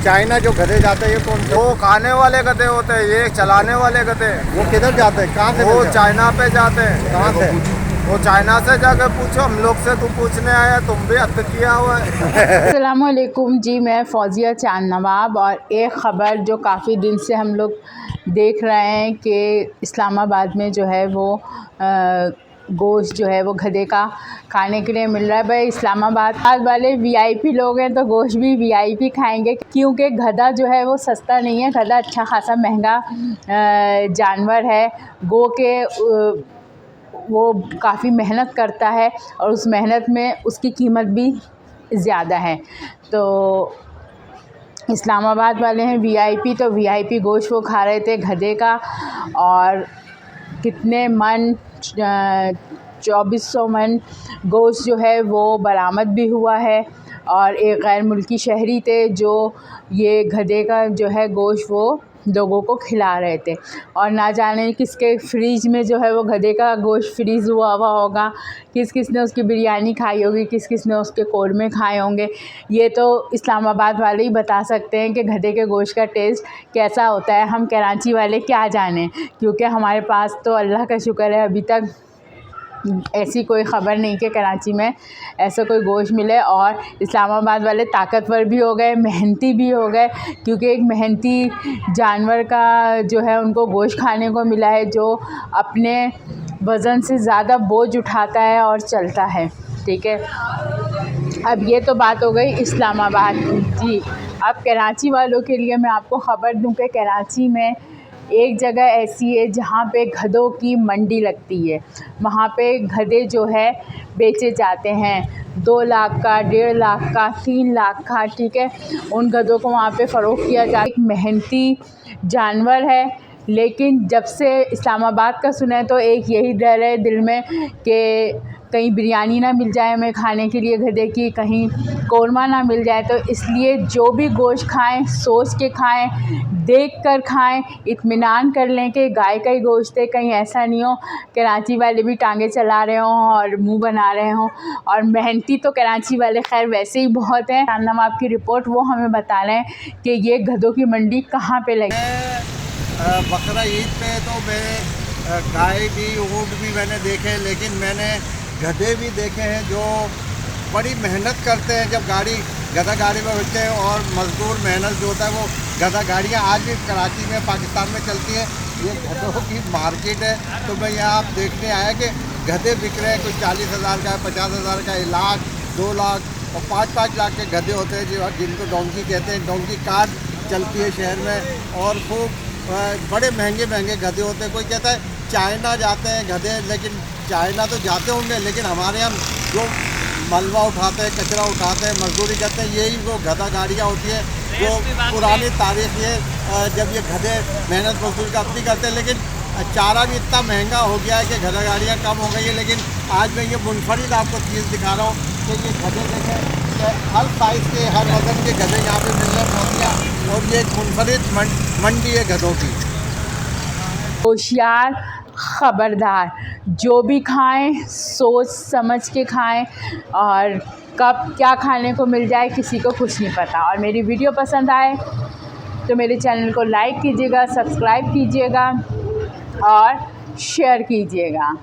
China जो गधे जाते हैं ये कौन से? वो खाने वाले गधे होते हैं, ये चलाने वाले गधे। वो किधर जाते हैं, कहाँ से वो मिलते हैं? चाइना पे जाते हैं। कहाँ से? वो चाइना से जाकर पूछो, हम लोग से तू पूछने आया, तुम भी हद किया हुआ है। अस्सलामुअलैकुम जी, मैं फौजिया चांद नवाब। और एक ख़बर जो काफ़ी दिन से हम लोग देख रहे हैं कि इस्लामाबाद में जो है वो गोश्त जो है वो गधे का खाने के लिए मिल रहा है। भाई इस्लामाबाद वाले वीआईपी लोग हैं तो गोश्त भी वीआईपी खाएंगे, क्योंकि गधा जो है वो सस्ता नहीं है। गधा अच्छा खासा महंगा जानवर है। गो के वो काफ़ी मेहनत करता है और उस मेहनत में उसकी कीमत भी ज़्यादा है। तो इस्लामाबाद वाले हैं वीआईपी, तो वीआईपी गोश्त वो खा रहे थे गधे का। और कितने मन 2400 मन गोश्त जो है वो बरामद भी हुआ है। और एक गैर मुल्की शहरी थे जो ये गधे का जो है गोश्त वो लोगों को खिला रहे थे। और ना जाने किसके फ्रीज में जो है वो गधे का गोश्त फ्रीज़ हुआ होगा, किस किस ने उसकी बिरयानी खाई होगी, किस किस ने उसके कोरमे खाए होंगे। ये तो इस्लामाबाद वाले ही बता सकते हैं कि गधे के गोश्त का टेस्ट कैसा होता है। हम कराची वाले क्या जानें, क्योंकि हमारे पास तो अल्लाह का शुक्र है अभी तक ऐसी कोई ख़बर नहीं कि कराची में ऐसा कोई गोश्त मिले। और इस्लामाबाद वाले ताकतवर भी हो गए, मेहनती भी हो गए, क्योंकि एक मेहनती जानवर का जो है उनको गोश्त खाने को मिला है, जो अपने वज़न से ज़्यादा बोझ उठाता है और चलता है। ठीक है, अब ये तो बात हो गई इस्लामाबाद की। अब कराची वालों के लिए मैं आपको ख़बर दूँ कि कराची में एक जगह ऐसी है जहाँ पे गधों की मंडी लगती है। वहाँ पे गधे जो है बेचे जाते हैं 2 लाख का, 1.5 लाख का, 3 लाख का। ठीक है, उन गधों को वहाँ पे फ़रोख्त किया जाता है। एक मेहनती जानवर है, लेकिन जब से इस्लामाबाद का सुना है तो एक यही डर है दिल में कि कहीं बिरयानी ना मिल जाए हमें खाने के लिए गधे की, कहीं कोरमा ना मिल जाए। तो इसलिए जो भी गोश्त खाएं सोच के खाएं, देख कर खाएं, इत्मीनान कर लें कि गाय का ही गोश्त है। कहीं ऐसा नहीं हो कराची वाले भी टांगे चला रहे हों और मुंह बना रहे हों। और मेहनती तो कराची वाले खैर वैसे ही बहुत हैं। चांद नवाब की रिपोर्ट वो हमें बता रहे हैं कि ये गधों की मंडी कहाँ पे लगी। बकरा ईद पे तो मैं गाय भी ऊँट भी मैंने देखे, लेकिन मैंने गधे भी देखे हैं जो बड़ी मेहनत करते हैं। जब गधा गाड़ी में बैठते हैं और मज़दूर मेहनत जो होता है वो गधा गाड़ियाँ आज भी कराची में पाकिस्तान में चलती हैं। ये गधों की मार्केट है। तो मैं यहाँ आप देखने आया कि गधे बिक रहे हैं, कुछ 40,000 का है, 50,000 का, 1 लाख, 2 लाख और 5-5 लाख के गधे होते हैं जो जिनको डोंकी कहते हैं। डोंकी कार चलती है शहर में और खूब बड़े महंगे गधे होते हैं। कोई कहता है चाइना जाते हैं गधे, लेकिन चाइना तो जाते होंगे, लेकिन हमारे यहाँ जो मलबा उठाते हैं, कचरा उठाते हैं, मजदूरी करते हैं, यही वो गधा गाड़ियाँ होती हैं जो पुरानी तारीख है। जब ये गधे मेहनत मजदूरी अपनी करते हैं, लेकिन चारा भी इतना महंगा हो गया है कि गधा गाड़ियाँ कम हो गई है। लेकिन आज मैं ये मुनफरिद आपको चीज़ दिखा रहा हूँ कि ये गधे देखें, हर साइज़ के, हर वजन के गधे यहाँ पे मिल रहे हैं पहुँचिया। और ये एक मुनफरिद मंडी है गधों की। होशियार, ख़बरदार, जो भी खाएं सोच समझ के खाएं। और कब क्या खाने को मिल जाए किसी को कुछ नहीं पता। और मेरी वीडियो पसंद आए तो मेरे चैनल को लाइक कीजिएगा, सब्सक्राइब कीजिएगा और शेयर कीजिएगा।